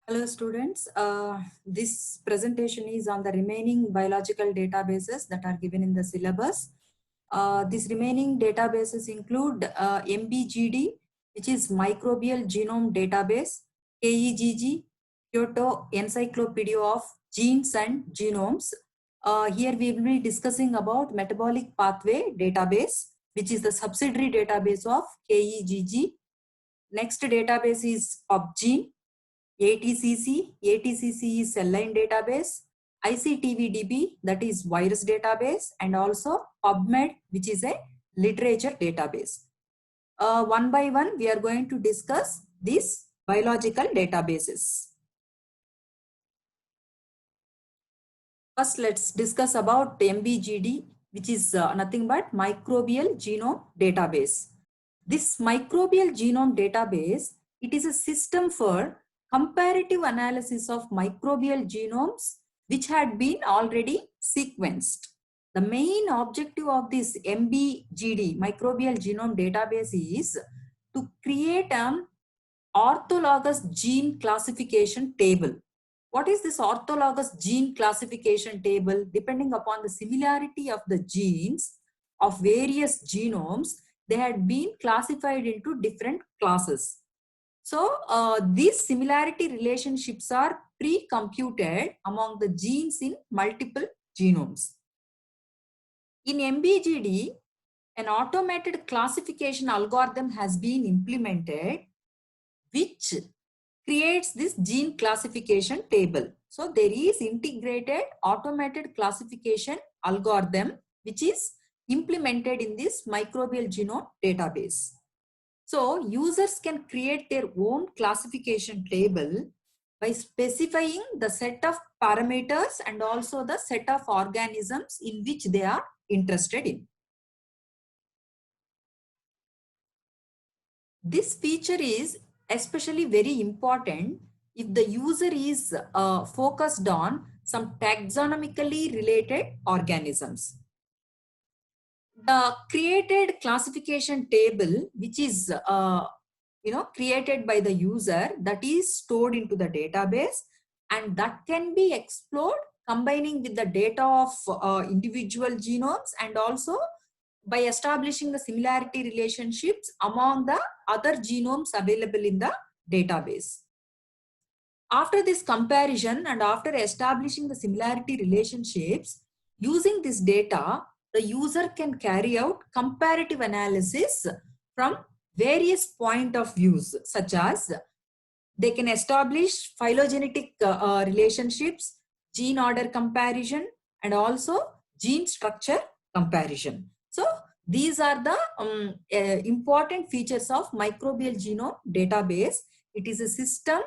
Hello students, this presentation is on the remaining biological databases that are given in the syllabus. These remaining databases include MBGD, which is Microbial Genome Database, KEGG, Kyoto Encyclopedia of Genes and Genomes. Here we will be discussing about Metabolic Pathway Database, which is the subsidiary database of KEGG. Next database is PubGene. ATCC is cell line database, ICTVDB, that is virus database, and also PubMed, which is a literature database. One by one, we are going to discuss these biological databases. First, let's discuss about MBGD, which is nothing but Microbial Genome Database. This Microbial Genome Database, it is a system for comparative analysis of microbial genomes which had been already sequenced. The main objective of this MBGD, Microbial Genome Database, is to create an orthologous gene classification table. What is this orthologous gene classification table? Depending upon the similarity of the genes of various genomes, they had been classified into different classes. So these similarity relationships are pre-computed among the genes in multiple genomes. In MBGD, an automated classification algorithm has been implemented which creates this gene classification table. So there is integrated automated classification algorithm which is implemented in this microbial genome database. So users can create their own classification table by specifying the set of parameters and also the set of organisms in which they are interested in. This feature is especially very important if the user is focused on some taxonomically related organisms. The created classification table, which is created by the user, that is stored into the database, and that can be explored combining with the data of individual genomes and also by establishing the similarity relationships among the other genomes available in the database. After this comparison and after establishing the similarity relationships, using this data, the user can carry out comparative analysis from various point of views, such as they can establish phylogenetic relationships, gene order comparison, and also gene structure comparison. So these are the important features of microbial genome database. It is a system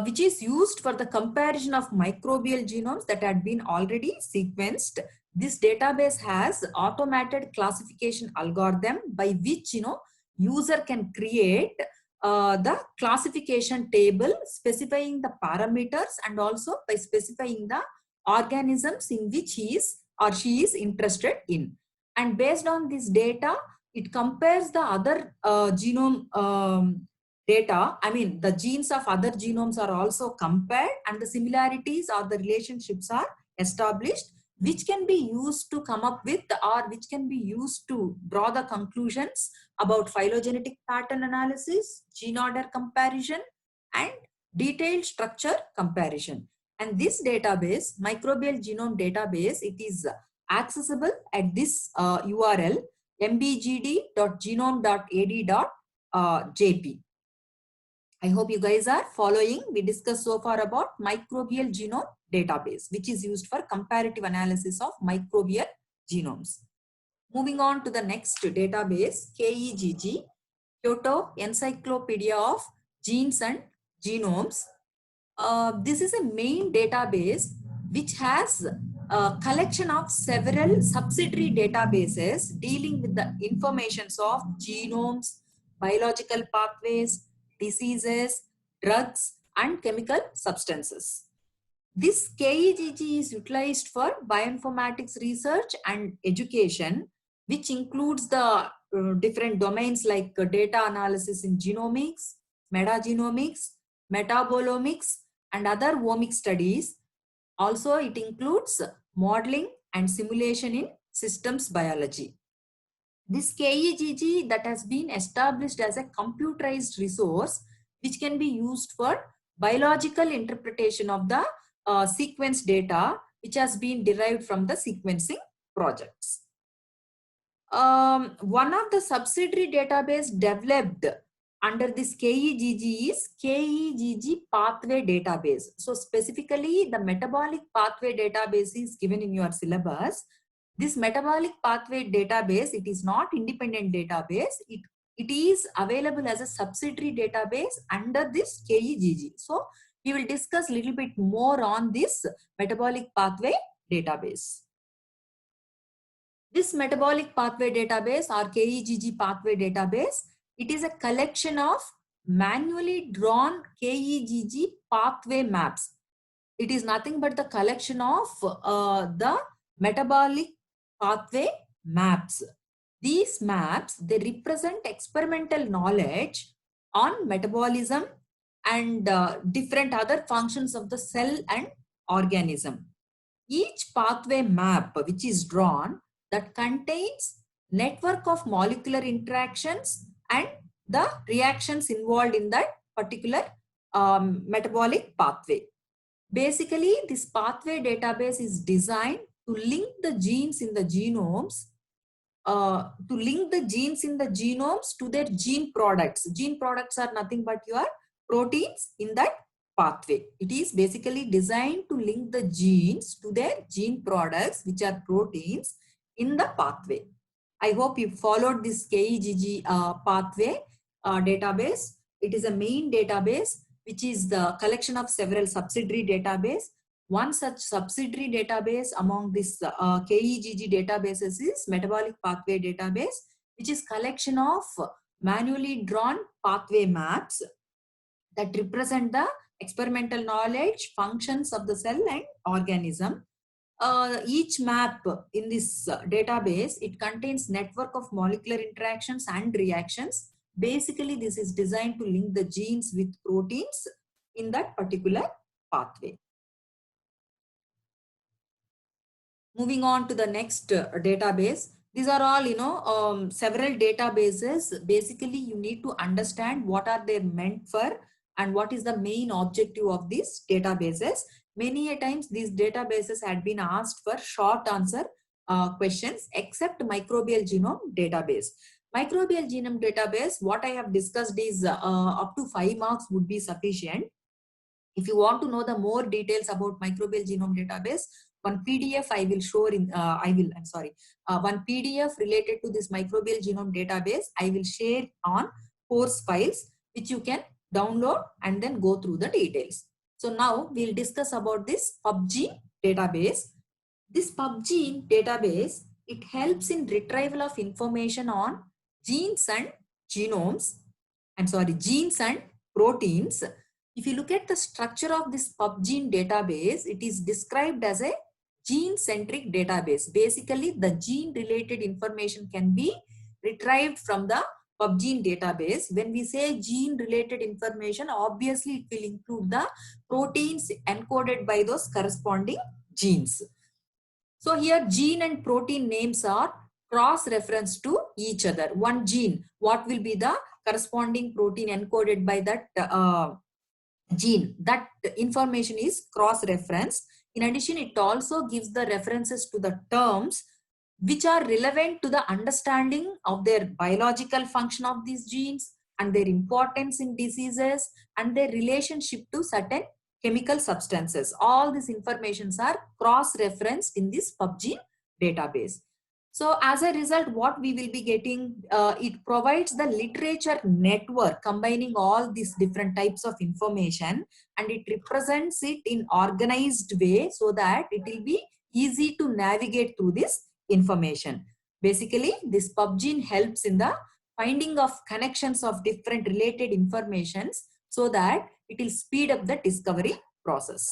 which is used for the comparison of microbial genomes that had been already sequenced. This database has automated classification algorithm by which user can create the classification table specifying the parameters and also by specifying the organisms in which he is or she is interested in. And based on this data, it compares the other genome data. I mean, the genes of other genomes are also compared and the similarities or the relationships are established, which can be used to come up with or which can be used to draw the conclusions about phylogenetic pattern analysis, gene order comparison, and detailed structure comparison. And this database, microbial genome database, it is accessible at this URL mbgd.genome.ad.jp. I hope you guys are following. We discussed so far about microbial genome database, which is used for comparative analysis of microbial genomes. Moving on to the next database, KEGG, Kyoto Encyclopedia of Genes and Genomes. This is a main database which has a collection of several subsidiary databases dealing with the informations of genomes, biological pathways, diseases, drugs, and chemical substances. This KEGG is utilized for bioinformatics research and education, which includes the different domains like data analysis in genomics, metagenomics, metabolomics, and other omic studies. Also, it includes modeling and simulation in systems biology. This KEGG that has been established as a computerized resource which can be used for biological interpretation of the sequence data which has been derived from the sequencing projects. One of the subsidiary database developed under this KEGG is KEGG pathway database. So specifically the metabolic pathway database is given in your syllabus. This metabolic pathway database, it is not independent database. It is available as a subsidiary database under this KEGG. So we will discuss a little bit more on this metabolic pathway database. This metabolic pathway database or KEGG pathway database, it is a collection of manually drawn KEGG pathway maps. It is nothing but the collection of the metabolic pathway maps. These maps, they represent experimental knowledge on metabolism and different other functions of the cell and organism. Each pathway map which is drawn that contains network of molecular interactions and the reactions involved in that particular metabolic pathway. Basically, this pathway database is designed to link the genes in the genomes to their gene products. Gene products are nothing but your proteins in that pathway. It is basically designed to link the genes to their gene products, which are proteins in the pathway. I hope you followed this KEGG pathway database. It is a main database, which is the collection of several subsidiary database. One such subsidiary database among this KEGG databases is metabolic pathway database, which is collection of manually drawn pathway maps that represent the experimental knowledge, functions of the cell and organism. Each map in this database, it contains network of molecular interactions and reactions. Basically, this is designed to link the genes with proteins in that particular pathway. Moving on to the next database. These are all, several databases. Basically, you need to understand what are they meant for and what is the main objective of these databases. Many a times these databases had been asked for short answer questions except microbial genome database. Microbial genome database, what I have discussed is up to 5 marks would be sufficient. If you want to know the more details about microbial genome database, one PDF I will show in, one PDF related to this microbial genome database, I will share on course files, which you can download and then go through the details. So now we'll discuss about this PubGene database. This PubGene database, it helps in retrieval of information on genes and genomes, genes and proteins. If you look at the structure of this PubGene database, it is described as a gene-centric database. Basically, the gene-related information can be retrieved from the PubGene database. When we say gene-related information, obviously it will include the proteins encoded by those corresponding genes. So here, gene and protein names are cross-reference to each other. One gene, what will be the corresponding protein encoded by that gene? That information is cross-referenced. In addition, it also gives the references to the terms which are relevant to the understanding of their biological function of these genes and their importance in diseases and their relationship to certain chemical substances. All these informations are cross-referenced in this PubGene database. So as a result, what we will be getting, it provides the literature network combining all these different types of information, and it represents it in organized way so that it will be easy to navigate through this information. Basically, this PubGene helps in the finding of connections of different related informations so that it will speed up the discovery process.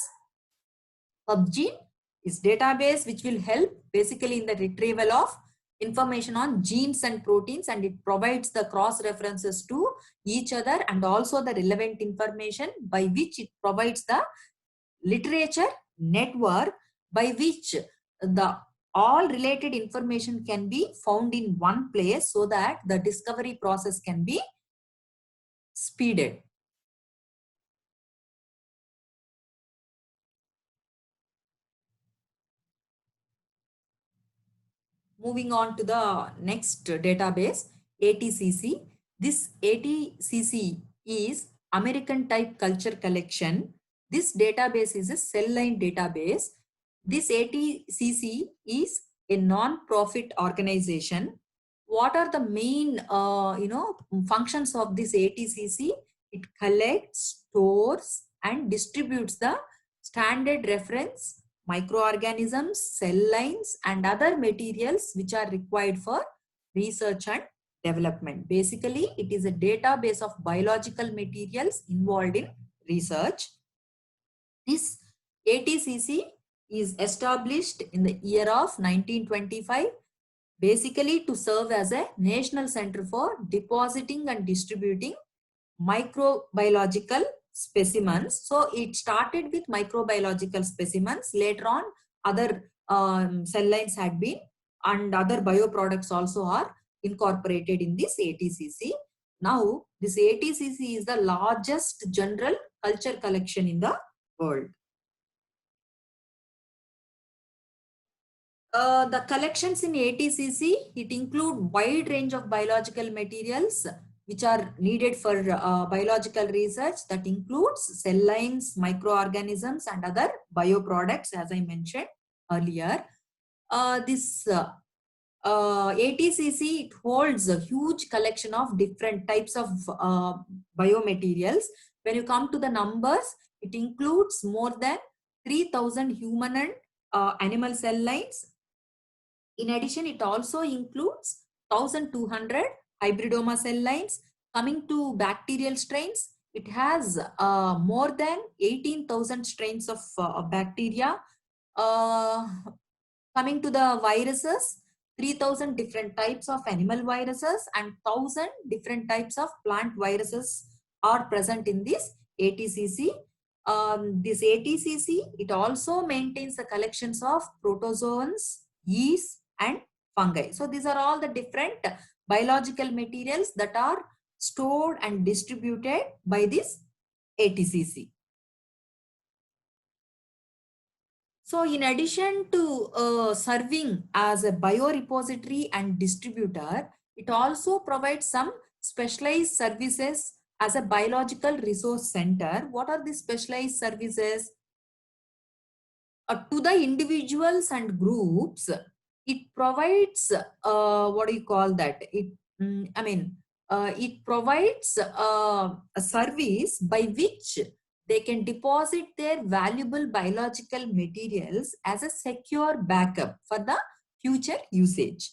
PubGene is database which will help basically in the retrieval of information on genes and proteins, and it provides the cross references to each other and also the relevant information, by which it provides the literature network by which the all related information can be found in one place so that the discovery process can be speeded. Moving on to the next database, ATCC. This ATCC is American Type Culture Collection. This database is a cell line database. This ATCC is a non-profit organization. What are the main functions of this ATCC? It collects, stores, and distributes the standard reference microorganisms, cell lines, and other materials which are required for research and development. Basically, it is a database of biological materials involved in research. This ATCC is established in the year of 1925, basically to serve as a national center for depositing and distributing microbiological specimens. So it started with microbiological specimens. Later on, other cell lines had been, and other bioproducts also are incorporated in this ATCC. Now, this ATCC is the largest general culture collection in the world. The collections in ATCC, it include wide range of biological materials which are needed for biological research. That includes cell lines, microorganisms, and other bioproducts, as I mentioned earlier. This ATCC, it holds a huge collection of different types of biomaterials. When you come to the numbers, it includes more than 3,000 human and animal cell lines. In addition, it also includes 1,200 hybridoma cell lines. Coming to bacterial strains, it has more than 18,000 strains of bacteria. Coming to the viruses, 3,000 different types of animal viruses and 1,000 different types of plant viruses are present in this ATCC. This ATCC, it also maintains the collections of protozoans, yeast, and fungi. So these are all the different biological materials that are stored and distributed by this ATCC. So in addition to serving as a biorepository and distributor, it also provides some specialized services as a biological resource center. What are the specialized services? To the individuals and groups, it provides what do you call that? It provides a service by which they can deposit their valuable biological materials as a secure backup for the future usage.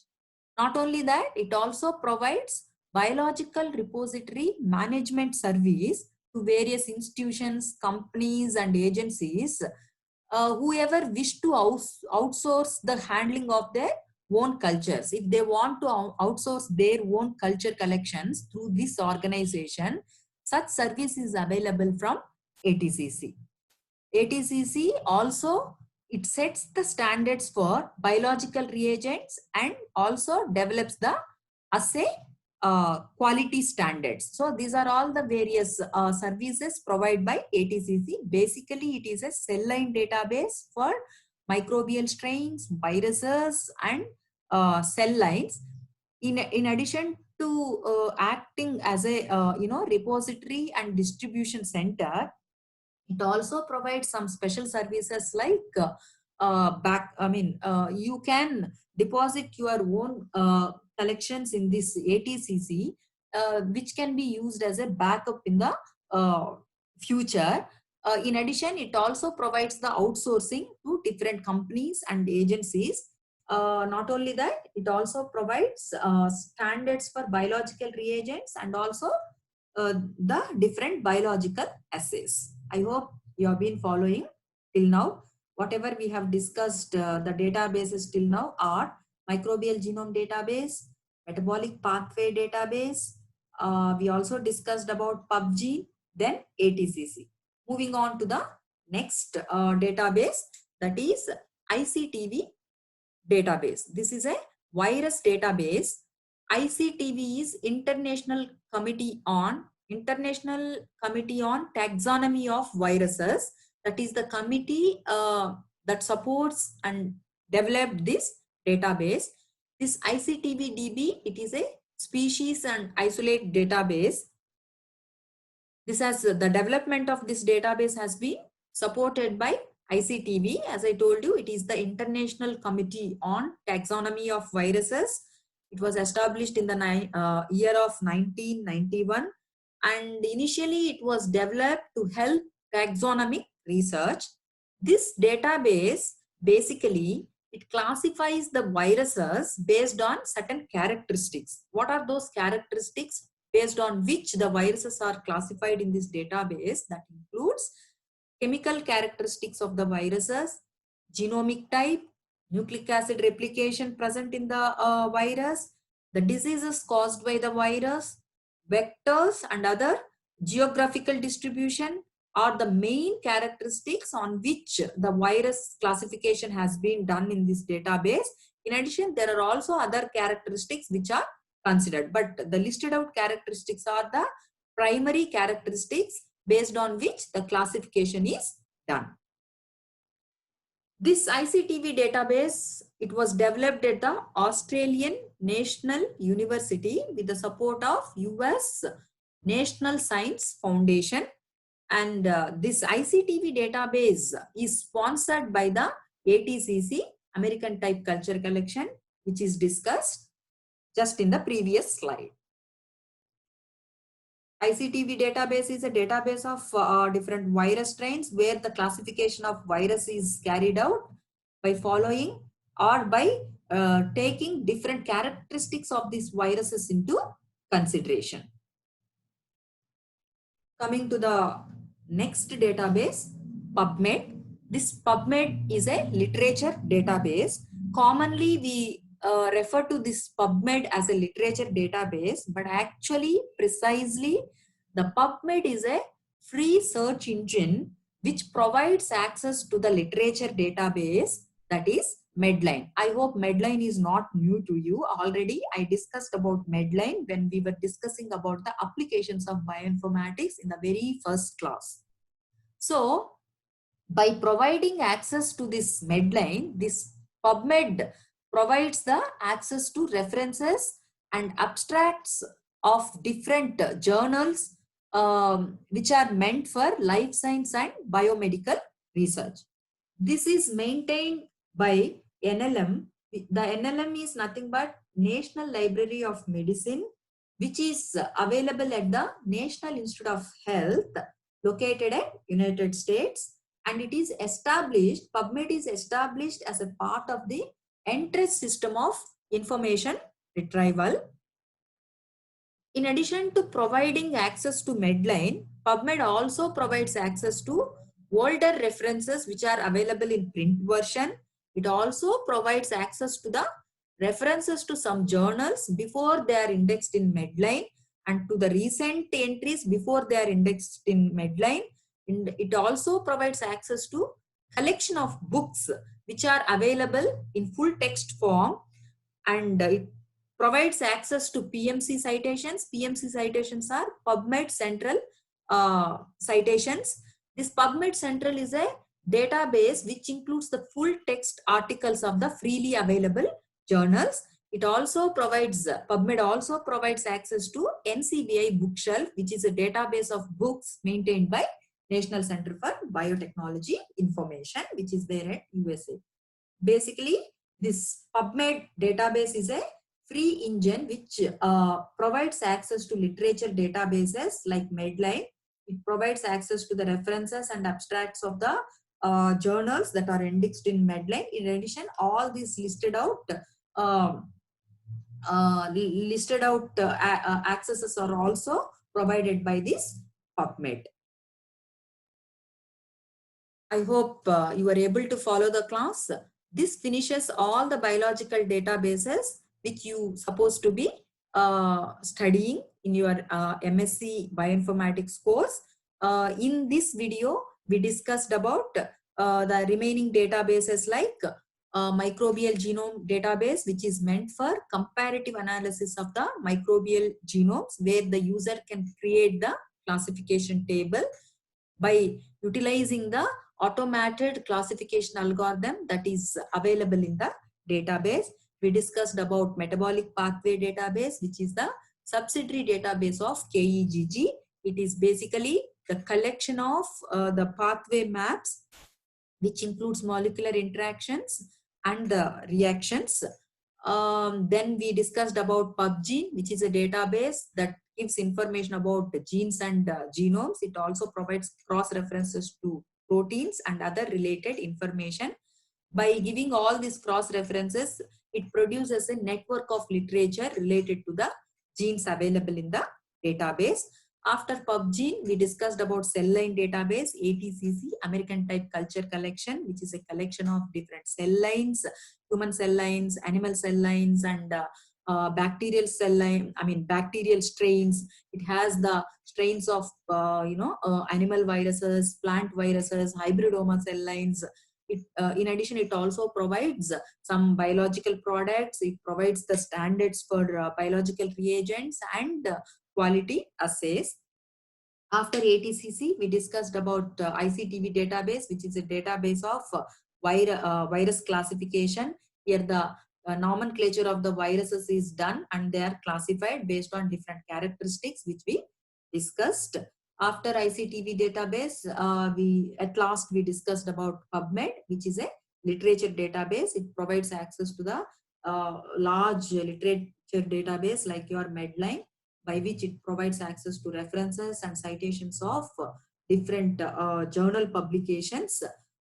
Not only that, it also provides biological repository management service to various institutions, companies, and agencies whoever wish to outsource the handling of their own cultures. If they want to outsource their own culture collections through this organization, such service is available from ATCC. ATCC also, it sets the standards for biological reagents and also develops the assay quality standards. So these are all the various services provided by ATCC. Basically, it is a cell line database for microbial strains, viruses, and cell lines. In addition to acting as a repository and distribution center, it also provides some special services like you can deposit your own collections in this ATCC, which can be used as a backup in the future. In addition, it also provides the outsourcing to different companies and agencies. Not only that, it also provides standards for biological reagents and also the different biological assays. I hope you have been following till now. Whatever we have discussed, the databases till now are microbial genome database, metabolic pathway database. We also discussed about PUBG, then ATCC. Moving on to the next database, that is ICTV database. This is a virus database. ICTV is International Committee on Taxonomy of Viruses. That is the committee that supports and developed this database. This ICTV-DB, it is a species and isolate database. This has the development of this database has been supported by ICTV. As I told you, it is the International Committee on Taxonomy of Viruses. It was established in the year of 1991, and initially it was developed to help taxonomic research. This database basically it classifies the viruses based on certain characteristics. What are those characteristics based on which the viruses are classified in this database? That includes chemical characteristics of the viruses, genomic type, nucleic acid replication present in the virus, the diseases caused by the virus, vectors and other geographical distribution are the main characteristics on which the virus classification has been done in this database. In addition, there are also other characteristics which are considered, but the listed out characteristics are the primary characteristics based on which the classification is done. This ICTV database, it was developed at the Australian National University with the support of US National Science Foundation. And this ICTV database is sponsored by the ATCC, American Type Culture Collection, which is discussed just in the previous slide. ICTV database is a database of different virus strains where the classification of virus is carried out by following or by taking different characteristics of these viruses into consideration. Coming to the next database, PubMed. This PubMed is a literature database. Commonly, we refer to this PubMed as a literature database, but actually, precisely, the PubMed is a free search engine which provides access to the literature database, that is Medline. I hope Medline is not new to you. Already I discussed about Medline when we were discussing about the applications of bioinformatics in the very first class. So by providing access to this Medline, this PubMed provides the access to references and abstracts of different journals which are meant for life science and biomedical research. This is maintained by NLM. The NLM is nothing but National Library of Medicine, which is available at the National Institute of Health located at United States, and it is established, PubMed is established as a part of the ENTRIS system of information retrieval. In addition to providing access to Medline, PubMed also provides access to older references which are available in print version. It also provides access to the references to some journals before they are indexed in Medline and to the recent entries before they are indexed in Medline. And it also provides access to collection of books which are available in full text form, and it provides access to PMC citations. PMC citations are PubMed Central citations. This PubMed Central is a database which includes the full text articles of the freely available journals. It also provides, PubMed also provides access to NCBI Bookshelf, which is a database of books maintained by National Center for Biotechnology Information, which is there at USA. Basically, this PubMed database is a free engine which provides access to literature databases like Medline. It provides access to the references and abstracts of the journals that are indexed in Medline. In addition, all these listed out accesses are also provided by this PubMed. I hope you are able to follow the class. This finishes all the biological databases which you supposed to be studying in your MSc Bioinformatics course. In this video, we discussed about the remaining databases like microbial genome database, which is meant for comparative analysis of the microbial genomes, where the user can create the classification table by utilizing the automated classification algorithm that is available in the database. We discussed about metabolic pathway database, which is the subsidiary database of KEGG. It is basically the collection of the pathway maps, which includes molecular interactions and the reactions. Then we discussed about PubGene, which is a database that gives information about the genes and genomes. It also provides cross references to proteins and other related information. By giving all these cross references, it produces a network of literature related to the genes available in the database. After PubGene, we discussed about cell line database, ATCC, American Type Culture Collection, which is a collection of different cell lines, human cell lines, animal cell lines, and bacterial cell line, bacterial strains. It has the strains of, animal viruses, plant viruses, hybridoma cell lines. In addition, it also provides some biological products. It provides the standards for biological reagents and quality assays. After ATCC, we discussed about ICTV database, which is a database of virus classification. Here the nomenclature of the viruses is done and they are classified based on different characteristics, which we discussed. After ICTV database, we discussed about PubMed, which is a literature database. It provides access to the large literature database like your Medline, by which it provides access to references and citations of different journal publications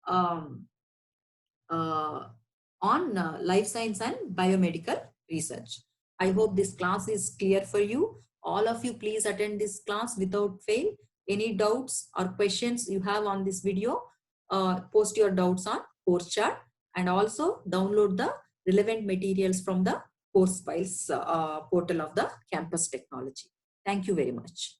um, on life science and biomedical research. I hope this class is clear for you. All of you please attend this class without fail. Any doubts or questions you have on this video, post your doubts on course chat, and also download the relevant materials from the course files portal of the campus technology. Thank you very much.